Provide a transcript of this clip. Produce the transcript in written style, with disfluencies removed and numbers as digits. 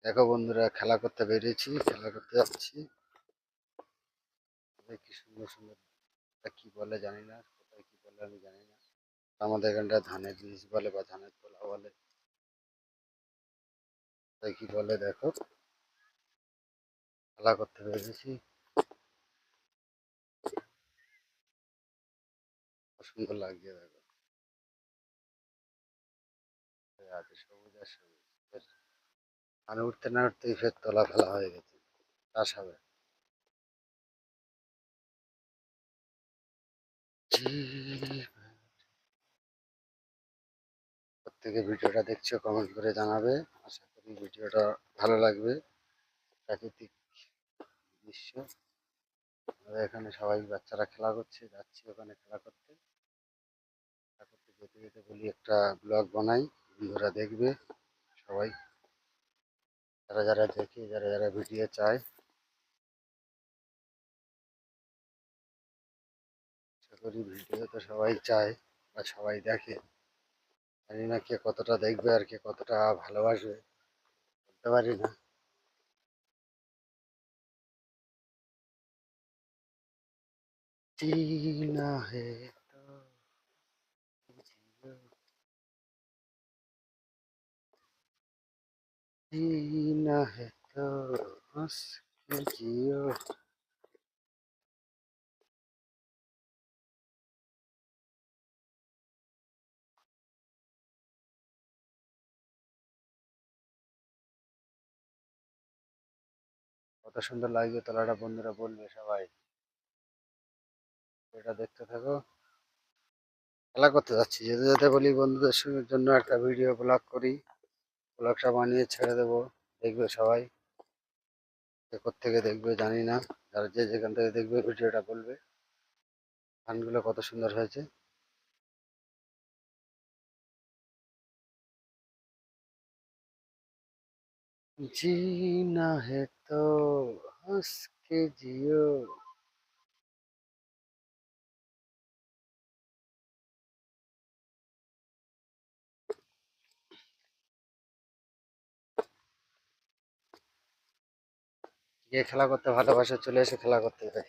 দেখো বন্ধুরা, খেলা করতে বেরিয়েছি, খেলা করতে যাচ্ছি। কি সুন্দর সুন্দর, কি বলে জানি না, কোথায় কি বলে আমি জানি না। আমাদের এখানটা ধানের বীজ বলে বা ধানের তোলা বলে, তাই কি বলে দেখো। খেলা করতে বেরিয়েছি, সুন্দর লাগছে দেখো। আছে সবুজ আর সবুজ, মানে উঠতে না উঠতেই ফের তোলা ফেলা হয়ে গেছে, চাষ হবে। প্রত্যেকে ভিডিওটা দেখছো, কমেন্ট করে জানাবে। আশা করি ভিডিওটা ভালো লাগবে। প্রাকৃতিক দৃশ্য। আমাদের এখানে সবাই বাচ্চারা খেলা করছে, যাচ্ছি ওখানে খেলা করতে। খেলা করতে যেতে যেতে বলি একটা ব্লগ বানাই, বন্ধুরা দেখবে সবাই। যারা যারা দেখে, যারা যারা ভিডিও চায়, আশা করি ভিডিও তো সবাই চায় বা সবাই দেখে। জানি না কে কতটা দেখবে আর কে কতটা ভালোবাসবে, বলতে পারি না। जीना है तो जियो, जीना है तो हंस के जियो। কত সুন্দর লাগবে তলাটা, বন্ধুরা বলবে সবাই। এটা দেখতে থাকো। খেলা করতে যাচ্ছি, যেতে যেতে বলি বন্ধুদের সঙ্গে জন্য একটা ভিডিও ব্লগ করি। ব্লগটা বানিয়ে ছেড়ে দেবো, দেখবে সবাই। কে কোত্থেকে দেখবে জানি না, যারা যে যেখান থেকে দেখবে ভিডিওটা বলবে গানগুলো কত সুন্দর হয়েছে। जीना है तो हंस के जियो। যে খেলা করতে ভালোবাসে চলে এসে খেলা করতে যায়।